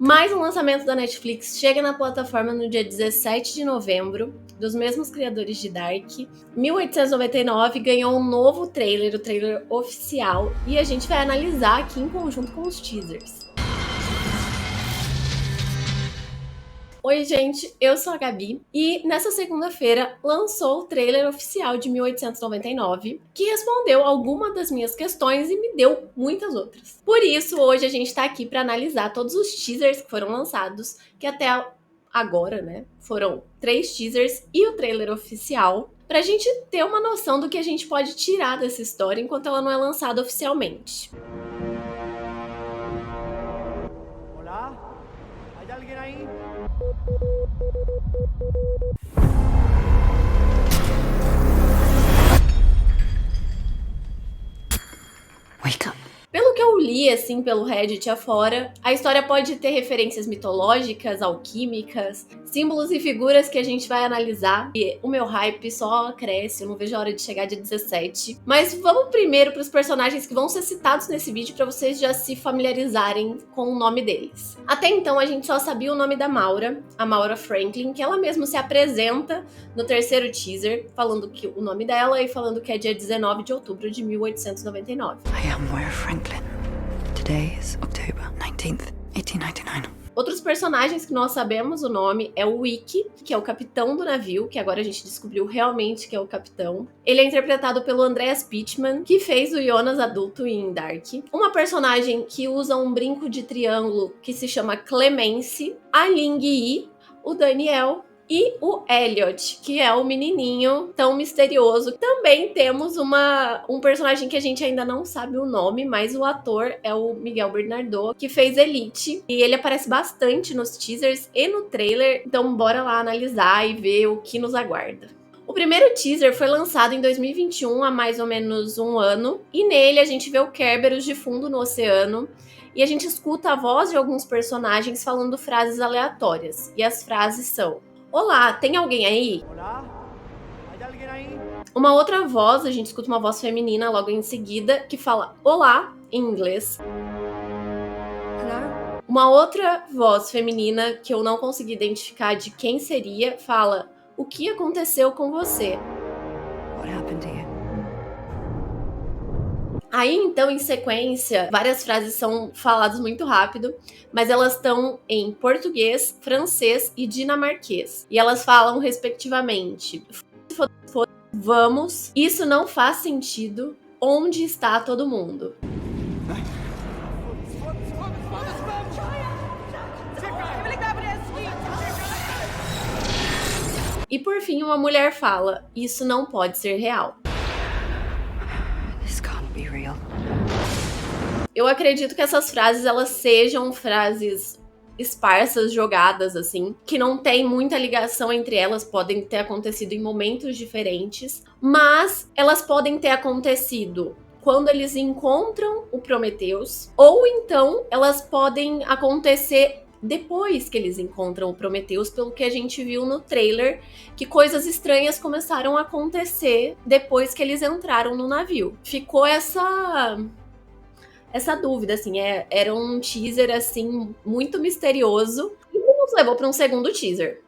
Mais um lançamento da Netflix chega na plataforma no dia 17 de novembro, dos mesmos criadores de Dark. 1899 ganhou um novo trailer, o trailer oficial, e a gente vai analisar aqui em conjunto com os teasers. Oi gente, eu sou a Gabi e nessa segunda-feira lançou o trailer oficial de 1899, que respondeu algumas das minhas questões e me deu muitas outras. Por isso, hoje a gente tá aqui para analisar todos os teasers que foram lançados, que até agora, né, foram 3 teasers e o trailer oficial, pra gente ter uma noção do que a gente pode tirar dessa história enquanto ela não é lançada oficialmente. Olá? ¿Hay alguien ahí? Wake up. Pelo que eu li, assim, pelo Reddit afora, a história pode ter referências mitológicas, alquímicas, símbolos e figuras que a gente vai analisar. E o meu hype só cresce, eu não vejo a hora de chegar dia 17. Mas vamos primeiro para os personagens que vão ser citados nesse vídeo para vocês já se familiarizarem com o nome deles. Até então, a gente só sabia o nome da Maura, a Maura Franklin, que ela mesma se apresenta no terceiro teaser, falando que o nome dela e falando que é dia 19 de outubro de 1899. I am Moira Franklin. Today is October 19th, 1899. Outros personagens que nós sabemos o nome é o Wiki, que é o capitão do navio, que agora a gente descobriu realmente que é o capitão. Ele é interpretado pelo Andreas Pittman, que fez o Jonas adulto em Dark. Uma personagem que usa um brinco de triângulo que se chama Clemence, a Ling Yi, o Daniel e o Elliot, que é o menininho tão misterioso. Também temos um personagem que a gente ainda não sabe o nome, mas o ator é o Miguel Bernardo, que fez Elite. E ele aparece bastante nos teasers e no trailer, então bora lá analisar e ver o que nos aguarda. O primeiro teaser foi lançado em 2021, há mais ou menos um ano, e nele a gente vê o Kerberos de fundo no oceano, e a gente escuta a voz de alguns personagens falando frases aleatórias. E as frases são: olá, tem alguém aí? Olá? ¿Hay alguien ahí? Uma outra voz, a gente escuta uma voz feminina logo em seguida, que fala olá em inglês. Hello? Uma outra voz feminina, que eu não consegui identificar de quem seria, fala: o que aconteceu com você? What happened to you? Aí, então, em sequência, várias frases são faladas muito rápido, mas elas estão em português, francês e dinamarquês. E elas falam, respectivamente, vamos, isso não faz sentido, onde está todo mundo? E por fim, uma mulher fala: isso não pode ser real. This can't be real. Eu acredito que essas frases, elas sejam frases esparsas, jogadas, assim, que não tem muita ligação entre elas, podem ter acontecido em momentos diferentes, mas elas podem ter acontecido quando eles encontram o Prometheus, ou então elas podem acontecer depois que eles encontram o Prometheus, pelo que a gente viu no trailer, que coisas estranhas começaram a acontecer depois que eles entraram no navio. Ficou essa dúvida, assim, era um teaser, assim, muito misterioso, e nos levou para um segundo teaser.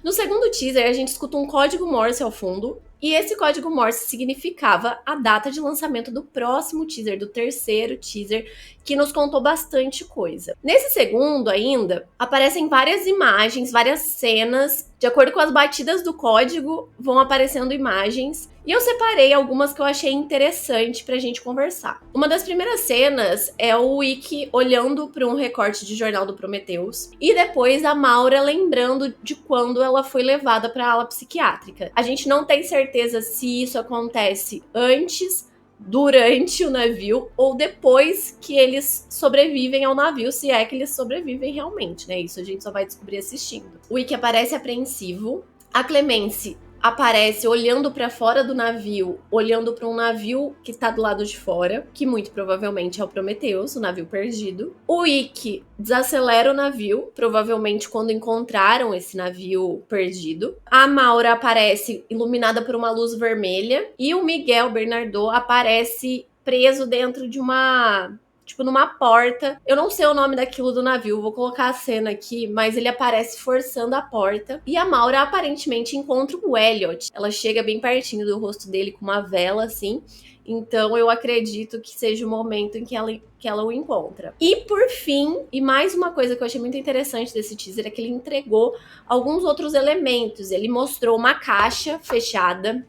No segundo teaser, a gente escuta um código Morse ao fundo, e esse código Morse significava a data de lançamento do próximo teaser, do terceiro teaser, que nos contou bastante coisa. Nesse segundo ainda, aparecem várias imagens, várias cenas. De acordo com as batidas do código, vão aparecendo imagens. E eu separei algumas que eu achei interessante pra gente conversar. Uma das primeiras cenas é o Wiki olhando para um recorte de Jornal do Prometheus. E depois a Maura lembrando de quando ela foi levada para a ala psiquiátrica. A gente não tem certeza se isso acontece antes, durante o navio ou depois que eles sobrevivem ao navio, se é que eles sobrevivem realmente, né? Isso a gente só vai descobrir assistindo. O Wiki aparece apreensivo, a Clemence aparece olhando para fora do navio, olhando para um navio que está do lado de fora, que muito provavelmente é o Prometheus, o navio perdido. O Wiki desacelera o navio, provavelmente quando encontraram esse navio perdido. A Maura aparece iluminada por uma luz vermelha e o Miguel Bernardo aparece preso dentro de uma tipo, numa porta. Eu não sei o nome daquilo do navio, vou colocar a cena aqui, mas ele aparece forçando a porta. E a Maura aparentemente encontra o Elliot. Ela chega bem pertinho do rosto dele com uma vela, assim. Então eu acredito que seja o momento em que ela o encontra. E por fim, e mais uma coisa que eu achei muito interessante desse teaser, é que ele entregou alguns outros elementos. Ele mostrou uma caixa fechada,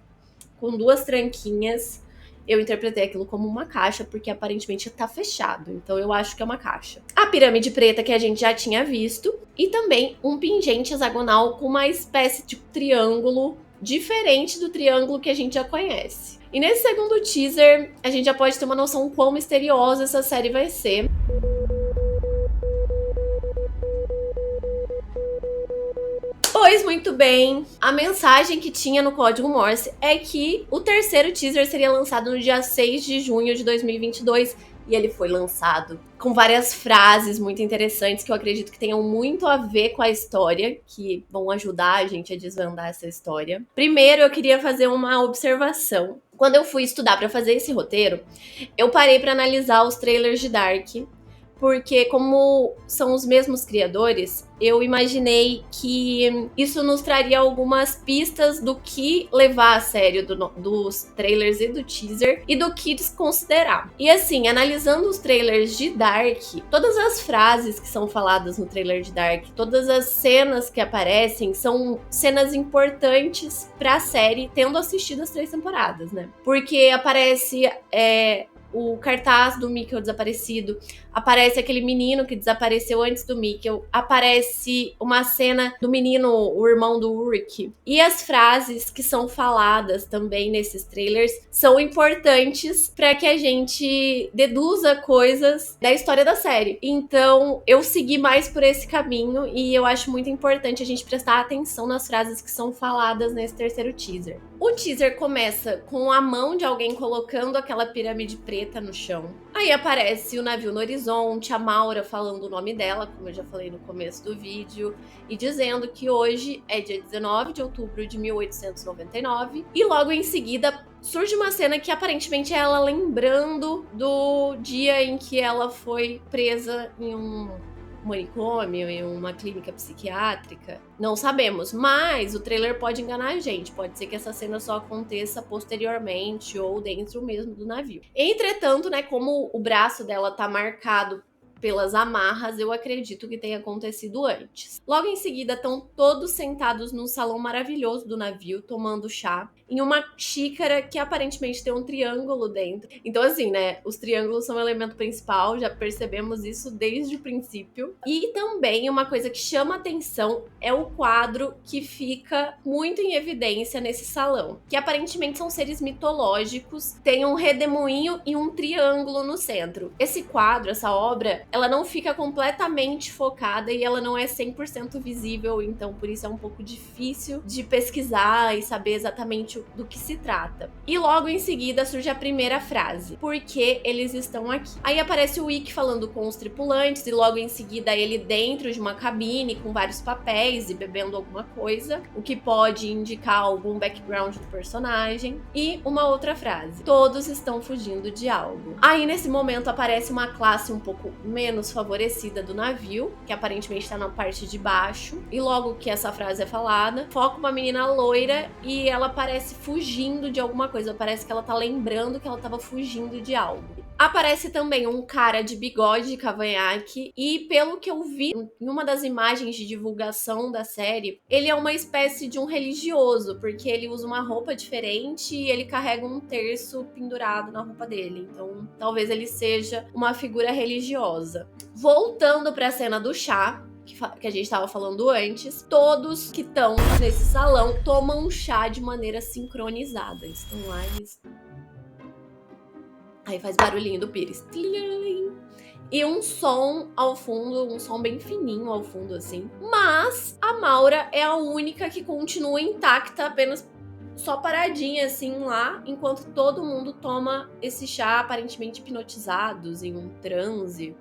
com 2 tranquinhas. Eu interpretei aquilo como uma caixa, porque aparentemente tá fechado. Então eu acho que é uma caixa. A pirâmide preta que a gente já tinha visto. E também um pingente hexagonal com uma espécie de triângulo diferente do triângulo que a gente já conhece. E nesse segundo teaser, a gente já pode ter uma noção quão misteriosa essa série vai ser. Pois muito bem, a mensagem que tinha no código Morse é que o terceiro teaser seria lançado no dia 6 de junho de 2022 e ele foi lançado com várias frases muito interessantes que eu acredito que tenham muito a ver com a história, que vão ajudar a gente a desvendar essa história. Primeiro, eu queria fazer uma observação. Quando eu fui estudar para fazer esse roteiro, eu parei para analisar os trailers de Dark, porque como são os mesmos criadores, eu imaginei que isso nos traria algumas pistas do que levar a sério dos trailers e do teaser e do que desconsiderar. E assim, analisando os trailers de Dark, todas as frases que são faladas no trailer de Dark, todas as cenas que aparecem são cenas importantes pra série, tendo assistido as 3 temporadas, né? Porque aparece o cartaz do Mikkel desaparecido, aparece aquele menino que desapareceu antes do Mikkel, aparece uma cena do menino, o irmão do Ulrich. E as frases que são faladas também nesses trailers são importantes para que a gente deduza coisas da história da série. Então, eu segui mais por esse caminho e eu acho muito importante a gente prestar atenção nas frases que são faladas nesse terceiro teaser. O teaser começa com a mão de alguém colocando aquela pirâmide preta no chão. Aí aparece o navio no horizonte, a Maura falando o nome dela, como eu já falei no começo do vídeo, e dizendo que hoje é dia 19 de outubro de 1899. E logo em seguida surge uma cena que aparentemente é ela lembrando do dia em que ela foi presa em um manicômio, em uma clínica psiquiátrica. Não sabemos, mas o trailer pode enganar a gente. Pode ser que essa cena só aconteça posteriormente ou dentro mesmo do navio. Entretanto, né, como o braço dela tá marcado pelas amarras, eu acredito que tenha acontecido antes. Logo em seguida, estão todos sentados num salão maravilhoso do navio, tomando chá, em uma xícara que aparentemente tem um triângulo dentro. Então, assim, né, os triângulos são o elemento principal, já percebemos isso desde o princípio. E também uma coisa que chama atenção é o quadro que fica muito em evidência nesse salão, que aparentemente são seres mitológicos, tem um redemoinho e um triângulo no centro. Esse quadro, essa obra, ela não fica completamente focada e ela não é 100% visível, então por isso é um pouco difícil de pesquisar e saber exatamente do que se trata. E logo em seguida surge a primeira frase: por que eles estão aqui? Aí aparece o Wick falando com os tripulantes e logo em seguida ele dentro de uma cabine com vários papéis e bebendo alguma coisa, o que pode indicar algum background do personagem. E uma outra frase: todos estão fugindo de algo. Aí nesse momento aparece uma classe um pouco menos favorecida do navio, que aparentemente tá na parte de baixo, e logo que essa frase é falada, foca uma menina loira e ela parece fugindo de alguma coisa, parece que ela tá lembrando que ela tava fugindo de algo. Aparece também um cara de bigode e cavanhaque, e pelo que eu vi em uma das imagens de divulgação da série, ele é uma espécie de um religioso, porque ele usa uma roupa diferente e ele carrega um terço pendurado na roupa dele, então talvez ele seja uma figura religiosa. Voltando pra cena do chá, que a gente estava falando antes, todos que estão nesse salão tomam um chá de maneira sincronizada. Estão lá e... Aí faz barulhinho do pires. E um som ao fundo, um som bem fininho ao fundo, assim. Mas a Maura é a única que continua intacta, apenas só paradinha, assim, lá, enquanto todo mundo toma esse chá, aparentemente hipnotizados, em um transe.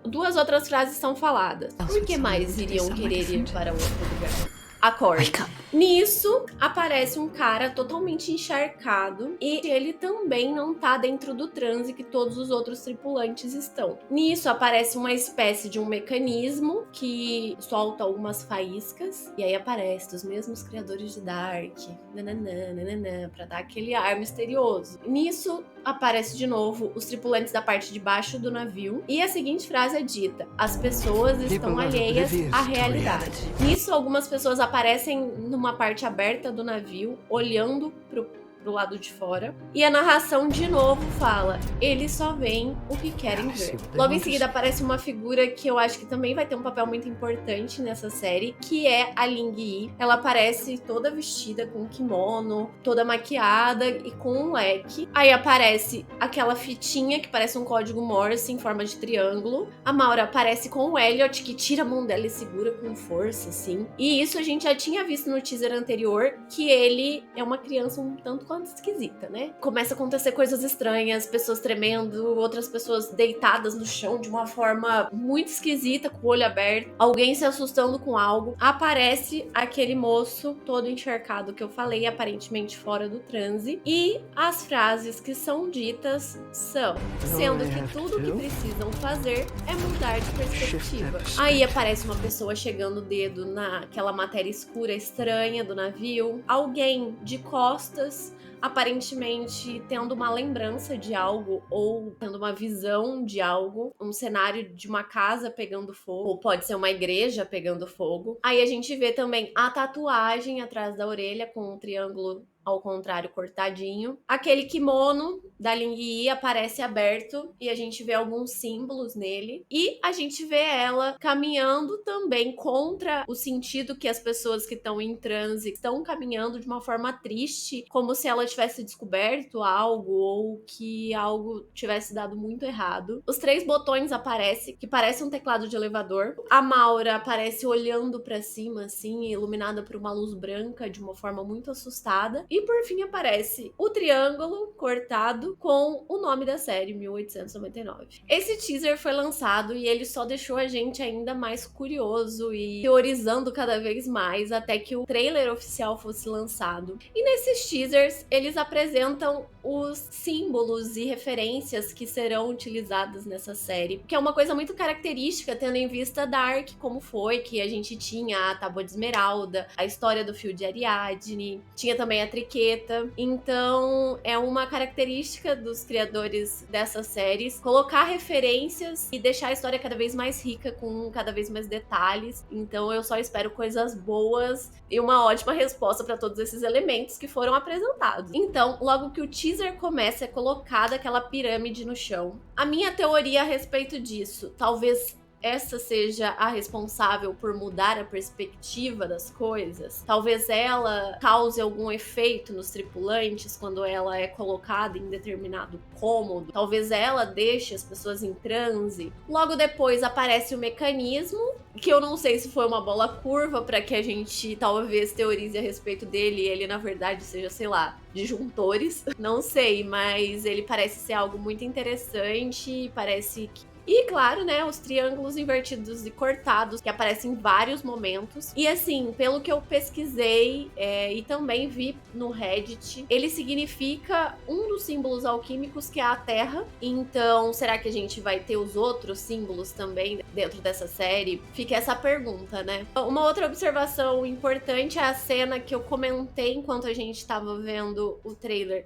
2 outras frases são faladas. Por que mais iriam querer ir para outro lugar? Acorde. Wake up. Nisso, aparece um cara totalmente encharcado e ele também não tá dentro do transe que todos os outros tripulantes estão. Nisso, aparece uma espécie de um mecanismo que solta algumas faíscas e aí aparece os mesmos criadores de Dark, nananã, pra dar aquele ar misterioso. Nisso, aparece de novo os tripulantes da parte de baixo do navio e a seguinte frase é dita: as pessoas estão alheias à realidade. Nisso, algumas pessoas aparecem numa parte aberta do navio, olhando pro lado de fora. E a narração de novo fala: eles só veem o que querem ver. Logo em seguida aparece uma figura que eu acho que também vai ter um papel muito importante nessa série, que é a Ling Yi. Ela aparece toda vestida com um kimono, toda maquiada e com um leque. Aí aparece aquela fitinha que parece um código Morse em forma de triângulo. A Maura aparece com o Elliot, que tira a mão dela e segura com força, assim. E isso a gente já tinha visto no teaser anterior, que ele é uma criança um tanto quanto esquisita, né? Começa a acontecer coisas estranhas, pessoas tremendo, outras pessoas deitadas no chão de uma forma muito esquisita, com o olho aberto, alguém se assustando com algo. Aparece aquele moço todo encharcado que eu falei, aparentemente fora do transe, e as frases que são ditas são: sendo que tudo o que precisam fazer é mudar de perspectiva. Aí aparece uma pessoa chegando o dedo naquela matéria escura estranha do navio, alguém de costas, aparentemente tendo uma lembrança de algo ou tendo uma visão de algo, um cenário de uma casa pegando fogo, ou pode ser uma igreja pegando fogo. Aí a gente vê também a tatuagem atrás da orelha com um triângulo ao contrário cortadinho. Aquele kimono da Ling Yi aparece aberto e a gente vê alguns símbolos nele. E a gente vê ela caminhando também contra o sentido que as pessoas que estão em transe estão caminhando de uma forma triste, como se ela tivesse descoberto algo ou que algo tivesse dado muito errado. Os 3 botões aparecem, que parece um teclado de elevador. A Maura aparece olhando pra cima, assim, iluminada por uma luz branca de uma forma muito assustada. E por fim aparece o triângulo cortado com o nome da série, 1899. Esse teaser foi lançado e ele só deixou a gente ainda mais curioso e teorizando cada vez mais até que o trailer oficial fosse lançado. E nesses teasers, eles apresentam os símbolos e referências que serão utilizados nessa série, que é uma coisa muito característica, tendo em vista Dark, como foi, que a gente tinha a Tábua de Esmeralda, a história do fio de Ariadne, tinha também a Triqueta. Então, é uma característica dos criadores dessas séries colocar referências e deixar a história cada vez mais rica, com cada vez mais detalhes. Então, eu só espero coisas boas e uma ótima resposta para todos esses elementos que foram apresentados. Então, logo que o teaser começa, é colocada aquela pirâmide no chão. A minha teoria a respeito disso, talvez essa seja a responsável por mudar a perspectiva das coisas. Talvez ela cause algum efeito nos tripulantes quando ela é colocada em determinado cômodo. Talvez ela deixe as pessoas em transe. Logo depois aparece o mecanismo, que eu não sei se foi uma bola curva para que a gente talvez teorize a respeito dele e ele na verdade seja, sei lá, disjuntores. Não sei, mas ele parece ser algo muito interessante, parece que... E claro, né, os triângulos invertidos e cortados que aparecem em vários momentos. E assim, pelo que eu pesquisei e também vi no Reddit, ele significa um dos símbolos alquímicos que é a Terra. Então, será que a gente vai ter os outros símbolos também dentro dessa série? Fica essa pergunta, né? Uma outra observação importante é a cena que eu comentei enquanto a gente estava vendo o trailer,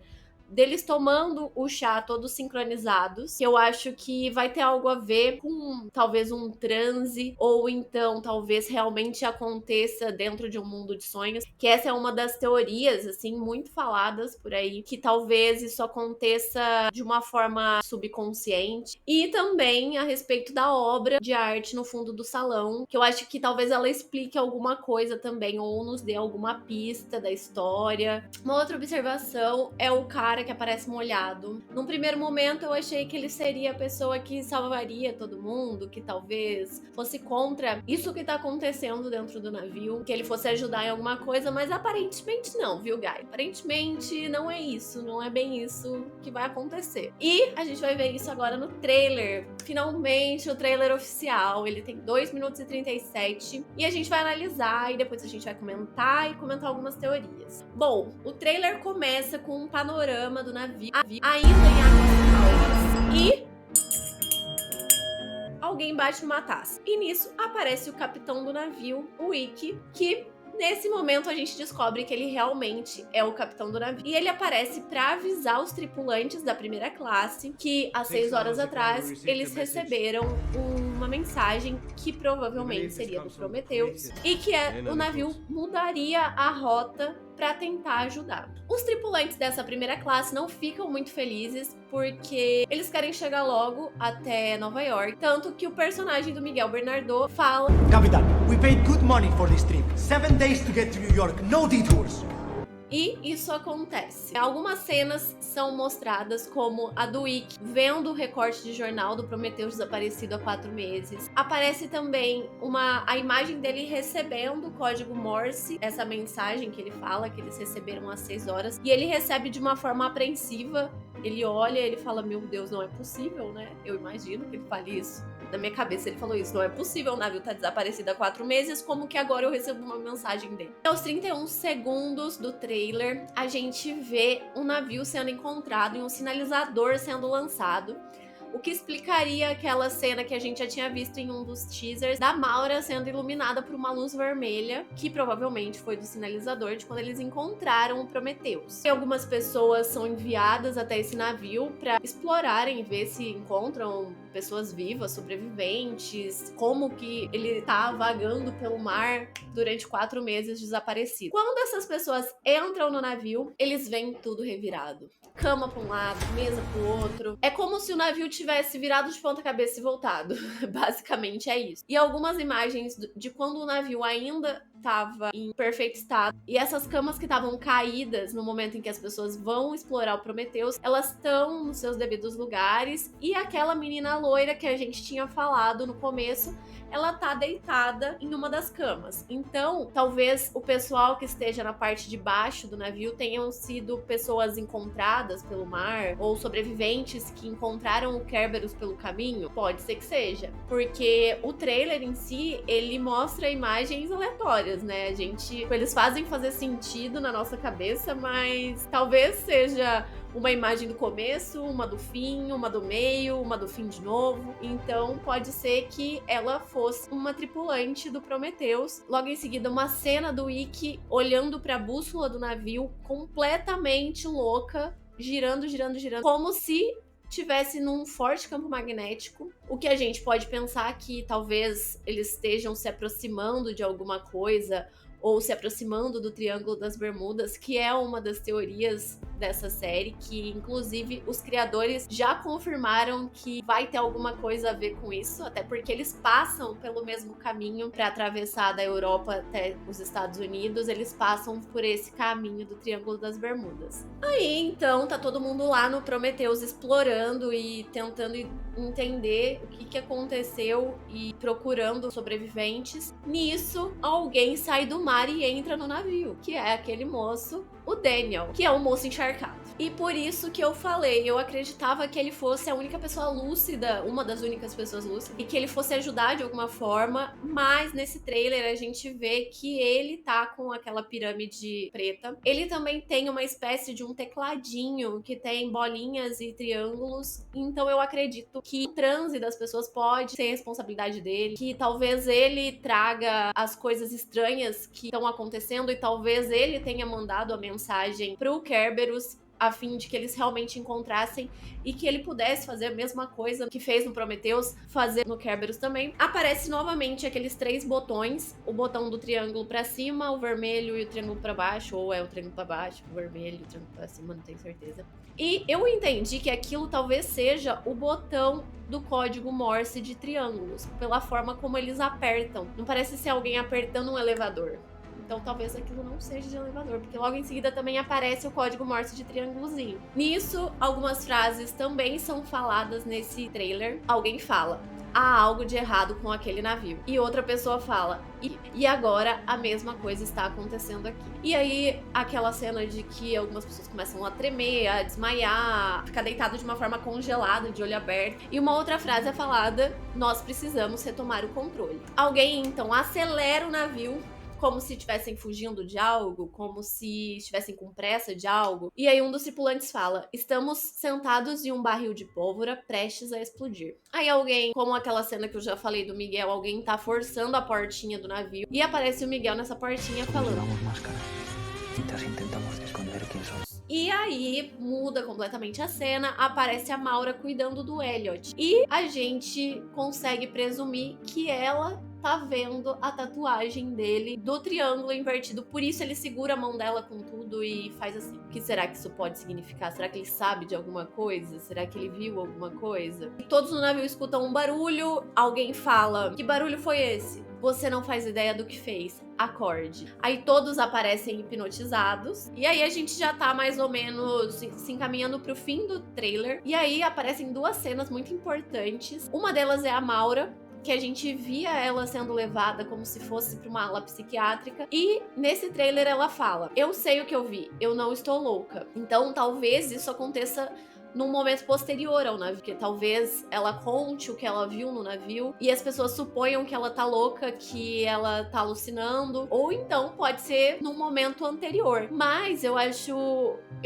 deles tomando o chá todos sincronizados, que eu acho que vai ter algo a ver com talvez um transe, ou então talvez realmente aconteça dentro de um mundo de sonhos, que essa é uma das teorias, assim, muito faladas por aí, que talvez isso aconteça de uma forma subconsciente. E também a respeito da obra de arte no fundo do salão, que eu acho que talvez ela explique alguma coisa também, ou nos dê alguma pista da história. Uma outra observação é o cara cara que aparece molhado. Num primeiro momento eu achei que ele seria a pessoa que salvaria todo mundo, que talvez fosse contra isso que tá acontecendo dentro do navio, que ele fosse ajudar em alguma coisa, mas aparentemente não, viu, Guy? Aparentemente não é isso, não é bem isso que vai acontecer. E a gente vai ver isso agora no trailer. Finalmente, o trailer oficial, ele tem 2 minutos e 37, e a gente vai analisar e depois a gente vai comentar algumas teorias. Bom, o trailer começa com um panorama do navio ainda em águas calmas e alguém bate numa taça. E nisso aparece o capitão do navio, o Ikki, que nesse momento a gente descobre que ele realmente é o capitão do navio. E ele aparece para avisar os tripulantes da primeira classe que há 6 horas atrás eles receberam uma mensagem que provavelmente seria do Prometheus e que o navio mudaria a rota para tentar ajudar. Os tripulantes dessa primeira classe não ficam muito felizes porque eles querem chegar logo até Nova York, tanto que o personagem do Miguel Bernardo fala: Capitán, we paid good money for this trip. 7 days to get to New York, no detours. E isso acontece. Algumas cenas são mostradas, como a do Ikki vendo o recorte de jornal do Prometheus desaparecido há 4 meses. Aparece também a imagem dele recebendo o código Morse, essa mensagem que ele fala que eles receberam às 6 horas. E ele recebe de uma forma apreensiva. Ele olha e ele fala: meu Deus, não é possível, né? Eu imagino que ele fale isso. Na minha cabeça ele falou isso: não é possível, o navio tá desaparecido há 4 meses, como que agora eu recebo uma mensagem dele? Aos 31 segundos do trailer, a gente vê um navio sendo encontrado e um sinalizador sendo lançado, o que explicaria aquela cena que a gente já tinha visto em um dos teasers da Maura sendo iluminada por uma luz vermelha, que provavelmente foi do sinalizador de quando eles encontraram o Prometheus. E algumas pessoas são enviadas até esse navio para explorarem, ver se encontram pessoas vivas, sobreviventes, como que ele tá vagando pelo mar durante 4 meses desaparecido. Quando essas pessoas entram no navio, eles veem tudo revirado. Cama para um lado, mesa pro outro. É como se o navio tivesse virado de ponta cabeça e voltado. Basicamente é isso. E algumas imagens de quando o navio ainda estava em perfeito estado, e essas camas que estavam caídas no momento em que as pessoas vão explorar o Prometheus, elas estão nos seus devidos lugares, e aquela menina loira que a gente tinha falado no começo, ela tá deitada em uma das camas. Então, talvez o pessoal que esteja na parte de baixo do navio tenham sido pessoas encontradas pelo mar, ou sobreviventes que encontraram o Kerberos pelo caminho. Pode ser que seja, porque o trailer em si, ele mostra imagens aleatórias, né? Eles fazem fazer sentido na nossa cabeça, mas talvez seja uma imagem do começo, uma do fim, uma do meio, uma do fim de novo. Então pode ser que ela fosse uma tripulante do Prometheus. Logo em seguida, uma cena do Ikki olhando para a bússola do navio, completamente louca, girando, como se tivesse num forte campo magnético. O que a gente pode pensar que talvez eles estejam se aproximando de alguma coisa, ou se aproximando do Triângulo das Bermudas, que é uma das teorias dessa série, que inclusive os criadores já confirmaram que vai ter alguma coisa a ver com isso, até porque eles passam pelo mesmo caminho para atravessar da Europa até os Estados Unidos, eles passam por esse caminho do Triângulo das Bermudas. Aí então tá todo mundo lá no Prometheus explorando e tentando entender o que aconteceu e procurando sobreviventes. Nisso, alguém sai do mar e entra no navio, que é aquele moço, o Daniel, que é um moço encharcado. E por isso que eu falei, eu acreditava que ele fosse a única pessoa lúcida, uma das únicas pessoas lúcidas, e que ele fosse ajudar de alguma forma, mas nesse trailer a gente vê que ele tá com aquela pirâmide preta. Ele também tem uma espécie de um tecladinho que tem bolinhas e triângulos, então eu acredito que o transe das pessoas pode ser responsabilidade dele, que talvez ele traga as coisas estranhas que estão acontecendo e talvez ele tenha mandado a mensagem pro Kerberos a fim de que eles realmente encontrassem e que ele pudesse fazer a mesma coisa que fez no Prometheus, fazer no Kerberos também. Aparece novamente aqueles 3 botões, o botão do triângulo pra cima, o vermelho e o triângulo pra baixo, ou é o triângulo pra baixo, o vermelho e o triângulo pra cima, não tenho certeza. E eu entendi que aquilo talvez seja o botão do código Morse de triângulos, pela forma como eles apertam. Não parece ser alguém apertando um elevador. Então talvez aquilo não seja de elevador, porque logo em seguida também aparece o código Morse de triângulozinho. Nisso, algumas frases também são faladas nesse trailer. Alguém fala: há algo de errado com aquele navio. E outra pessoa fala: e agora a mesma coisa está acontecendo aqui. E aí, aquela cena de que algumas pessoas começam a tremer, a desmaiar, ficar deitado de uma forma congelada, de olho aberto. E uma outra frase é falada: nós precisamos retomar o controle. Alguém então acelera o navio, como se estivessem fugindo de algo, como se estivessem com pressa de algo. E aí um dos tripulantes fala: estamos sentados em um barril de pólvora prestes a explodir. Aí alguém, como aquela cena que eu já falei do Miguel, alguém tá forçando a portinha do navio e aparece o Miguel nessa portinha falando: Llevamos máscaras, mientras intentamos esconder quién somos. e aí muda completamente a cena, aparece a Maura cuidando do Elliot. E a gente consegue presumir que ela tá vendo a tatuagem dele do triângulo invertido. Por isso ele segura a mão dela com tudo e faz assim. O que será que isso pode significar? Será que ele sabe de alguma coisa? Será que ele viu alguma coisa? E todos no navio escutam um barulho. Alguém fala: que barulho foi esse? Você não faz ideia do que fez. Acorde. Aí todos aparecem hipnotizados. E aí a gente já tá mais ou menos se encaminhando pro fim do trailer. E aí aparecem duas cenas muito importantes. Uma delas é a Maura, que a gente via ela sendo levada como se fosse pra uma ala psiquiátrica. E nesse trailer ela fala: eu sei o que eu vi, eu não estou louca. Então talvez isso aconteça num momento posterior ao navio, que talvez ela conte o que ela viu no navio e as pessoas suponham que ela tá louca, que ela tá alucinando, ou então pode ser num momento anterior. Mas eu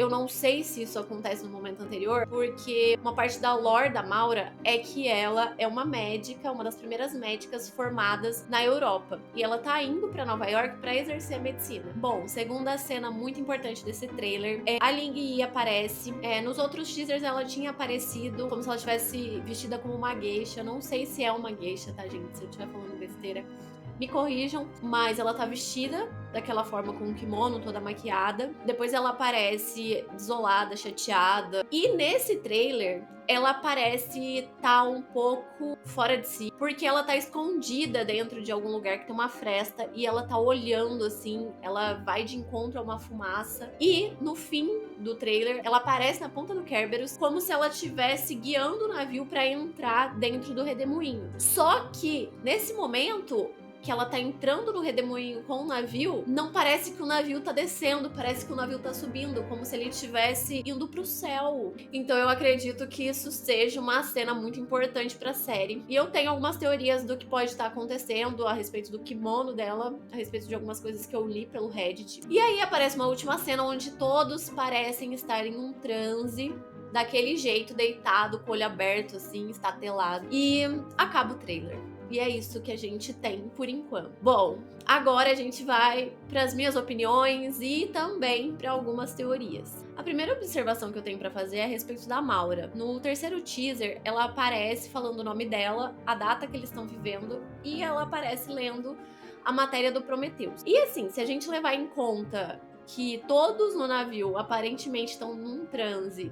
não sei se isso acontece no momento anterior, porque uma parte da lore da Maura é que ela é uma médica, uma das primeiras médicas formadas na Europa, e ela tá indo pra Nova York pra exercer a medicina. Bom, segunda cena muito importante desse trailer é a Ling Yi aparece. Nos outros teasers ela tinha aparecido como se ela estivesse vestida como uma geisha. Não sei se é uma geisha, tá, gente? Se eu estiver falando besteira, me corrijam, mas ela tá vestida daquela forma com um kimono, toda maquiada. Depois ela aparece desolada, chateada. E nesse trailer, ela parece tá um pouco fora de si, porque ela tá escondida dentro de algum lugar que tem uma fresta e ela tá olhando assim, ela vai de encontro a uma fumaça. E no fim do trailer, ela aparece na ponta do Kerberos como se ela estivesse guiando o navio pra entrar dentro do redemoinho. Só que nesse momento que ela tá entrando no redemoinho com o navio, não parece que o navio tá descendo, parece que o navio tá subindo, como se ele estivesse indo pro céu. Então eu acredito que isso seja uma cena muito importante pra série. E eu tenho algumas teorias do que pode estar acontecendo a respeito do kimono dela, a respeito de algumas coisas que eu li pelo Reddit. E aí aparece uma última cena onde todos parecem estar em um transe, daquele jeito, deitado, com o olho aberto, assim, estatelado. E acaba o trailer. E é isso que a gente tem por enquanto. Bom, agora a gente vai para as minhas opiniões e também para algumas teorias. A primeira observação que eu tenho para fazer é a respeito da Maura. No terceiro teaser, ela aparece falando o nome dela, a data que eles estão vivendo, e ela aparece lendo a matéria do Prometheus. E assim, se a gente levar em conta que todos no navio aparentemente estão num transe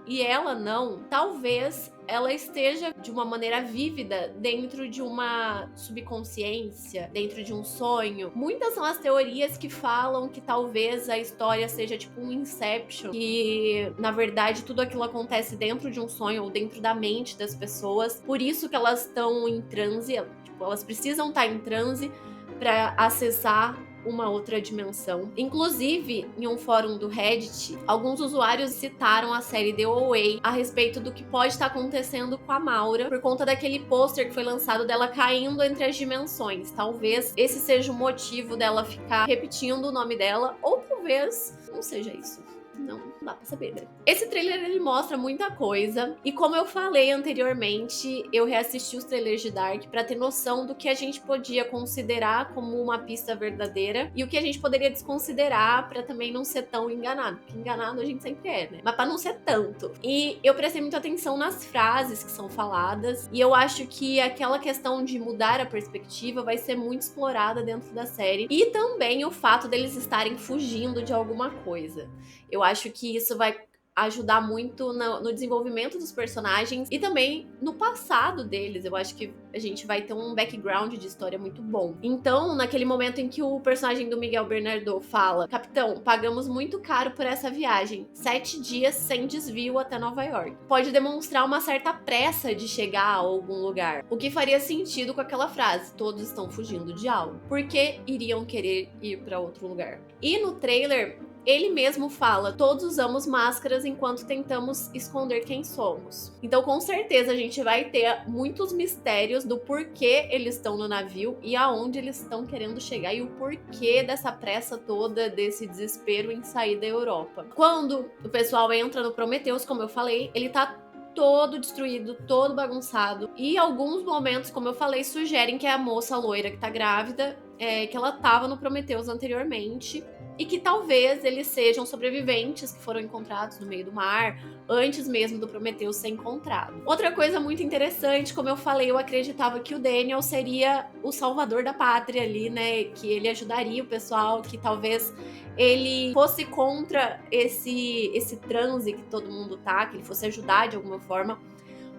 e ela não, talvez ela esteja de uma maneira vívida dentro de uma subconsciência, dentro de um sonho. Muitas são as teorias que falam que talvez a história seja tipo um Inception, que na verdade tudo aquilo acontece dentro de um sonho ou dentro da mente das pessoas. Por isso que elas estão em transe, tipo, elas precisam estar em transe para acessar uma outra dimensão. Inclusive, em um fórum do Reddit, alguns usuários citaram a série The OA a respeito do que pode estar acontecendo com a Maura por conta daquele pôster que foi lançado dela caindo entre as dimensões. Talvez esse seja o motivo dela ficar repetindo o nome dela, ou talvez não seja isso. Não dá pra saber, né? Esse trailer, ele mostra muita coisa. E como eu falei anteriormente, eu reassisti os trailers de Dark pra ter noção do que a gente podia considerar como uma pista verdadeira e o que a gente poderia desconsiderar pra também não ser tão enganado. Porque enganado a gente sempre é, né? Mas pra não ser tanto. E eu prestei muita atenção nas frases que são faladas. E eu acho que aquela questão de mudar a perspectiva vai ser muito explorada dentro da série. E também o fato deles estarem fugindo de alguma coisa. Eu acho que isso vai ajudar muito no desenvolvimento dos personagens e também no passado deles. Eu acho que a gente vai ter um background de história muito bom. Então, naquele momento em que o personagem do Miguel Bernardo fala: Capitão, pagamos muito caro por essa viagem, 7 dias sem desvio até Nova York. Pode demonstrar uma certa pressa de chegar a algum lugar, o que faria sentido com aquela frase: todos estão fugindo de algo. Por que iriam querer ir para outro lugar? E no trailer, ele mesmo fala: todos usamos máscaras enquanto tentamos esconder quem somos. Então, com certeza, a gente vai ter muitos mistérios do porquê eles estão no navio e aonde eles estão querendo chegar e o porquê dessa pressa toda, desse desespero em sair da Europa. Quando o pessoal entra no Prometheus, como eu falei, ele tá todo destruído, todo bagunçado. E alguns momentos, como eu falei, sugerem que é a moça loira que tá grávida, que ela tava no Prometheus anteriormente. E que talvez eles sejam sobreviventes que foram encontrados no meio do mar, antes mesmo do Prometheus ser encontrado. Outra coisa muito interessante, como eu falei, eu acreditava que o Daniel seria o salvador da pátria ali, né? Que ele ajudaria o pessoal, que talvez ele fosse contra esse transe que todo mundo tá, que ele fosse ajudar de alguma forma.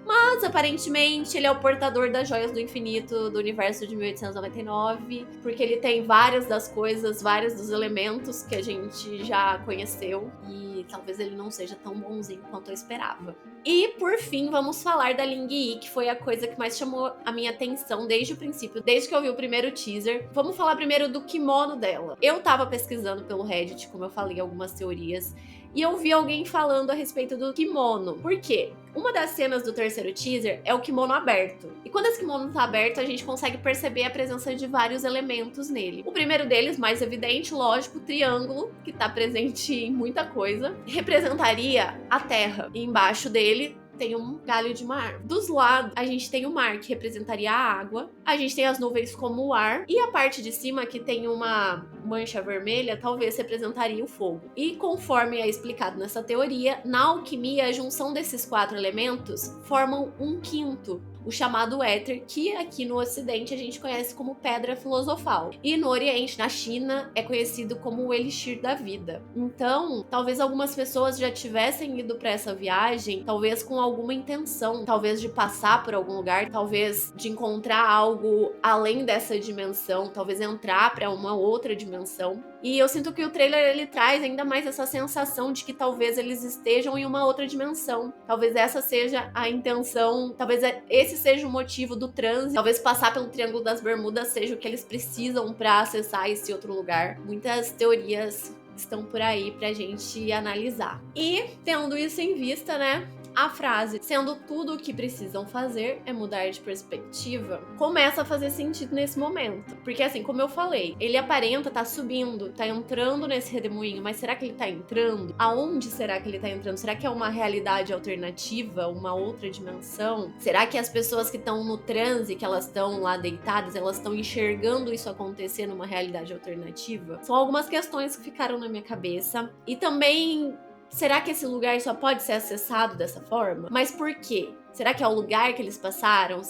Mas, aparentemente, ele é o portador das joias do infinito do universo de 1899, porque ele tem várias das coisas, vários dos elementos que a gente já conheceu, e talvez ele não seja tão bonzinho quanto eu esperava. E, por fim, vamos falar da Ling Yi, que foi a coisa que mais chamou a minha atenção desde o princípio, desde que eu vi o primeiro teaser. Vamos falar primeiro do kimono dela. Eu tava pesquisando pelo Reddit, como eu falei, algumas teorias, e eu vi alguém falando a respeito do kimono. Por quê? Uma das cenas do terceiro teaser é o kimono aberto. E quando esse kimono tá aberto, a gente consegue perceber a presença de vários elementos nele. O primeiro deles, mais evidente, lógico, o triângulo, que tá presente em muita coisa, representaria a terra. E embaixo dele tem um galho de uma árvore. Dos lados, a gente tem o mar, que representaria a água. A gente tem as nuvens como o ar. E a parte de cima, que tem uma mancha vermelha, talvez representaria o fogo. E conforme é explicado nessa teoria, na alquimia, a junção desses 4 elementos formam um quinto, o chamado éter, que aqui no ocidente a gente conhece como pedra filosofal. E no oriente, na China, é conhecido como o elixir da vida. Então, talvez algumas pessoas já tivessem ido para essa viagem, talvez com alguma intenção, talvez de passar por algum lugar, talvez de encontrar algo além dessa dimensão, talvez entrar para uma outra dimensão. E eu sinto que o trailer ele traz ainda mais essa sensação de que talvez eles estejam em uma outra dimensão. Talvez essa seja a intenção, talvez esse seja o motivo do transe, talvez passar pelo Triângulo das Bermudas seja o que eles precisam para acessar esse outro lugar. Muitas teorias estão por aí pra gente analisar. E tendo isso em vista, né, a frase, sendo tudo o que precisam fazer é mudar de perspectiva, começa a fazer sentido nesse momento. Porque assim, como eu falei, ele aparenta tá subindo, tá entrando nesse redemoinho, mas será que ele tá entrando? Aonde será que ele tá entrando? Será que é uma realidade alternativa, uma outra dimensão? Será que as pessoas que estão no transe, que elas estão lá deitadas, elas estão enxergando isso acontecer numa realidade alternativa? São algumas questões que ficaram na minha cabeça. E também, será que esse lugar só pode ser acessado dessa forma? Mas por quê? Será que é o lugar que eles passaram?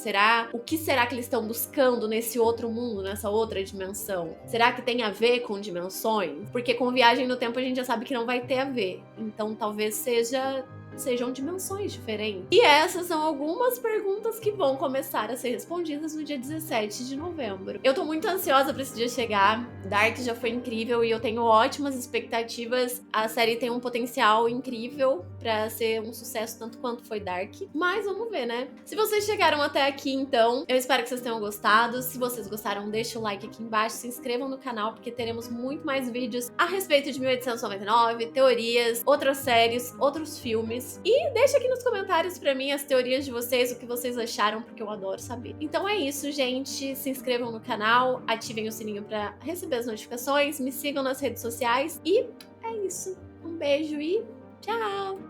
O que será que eles estão buscando nesse outro mundo, nessa outra dimensão? Será que tem a ver com dimensões? Porque com viagem no tempo a gente já sabe que não vai ter a ver. Então talvez sejam dimensões diferentes. E essas são algumas perguntas que vão começar a ser respondidas no dia 17 de novembro. Eu tô muito ansiosa pra esse dia chegar. Dark já foi incrível e eu tenho ótimas expectativas. A série tem um potencial incrível pra ser um sucesso tanto quanto foi Dark. Mas vamos ver, né? Se vocês chegaram até aqui, então, eu espero que vocês tenham gostado. Se vocês gostaram, deixa o like aqui embaixo, se inscrevam no canal, porque teremos muito mais vídeos a respeito de 1899, teorias, outras séries, outros filmes. E deixa aqui nos comentários pra mim as teorias de vocês, o que vocês acharam, porque eu adoro saber. Então é isso, gente. Se inscrevam no canal, ativem o sininho pra receber as notificações, me sigam nas redes sociais e é isso. Um beijo e tchau!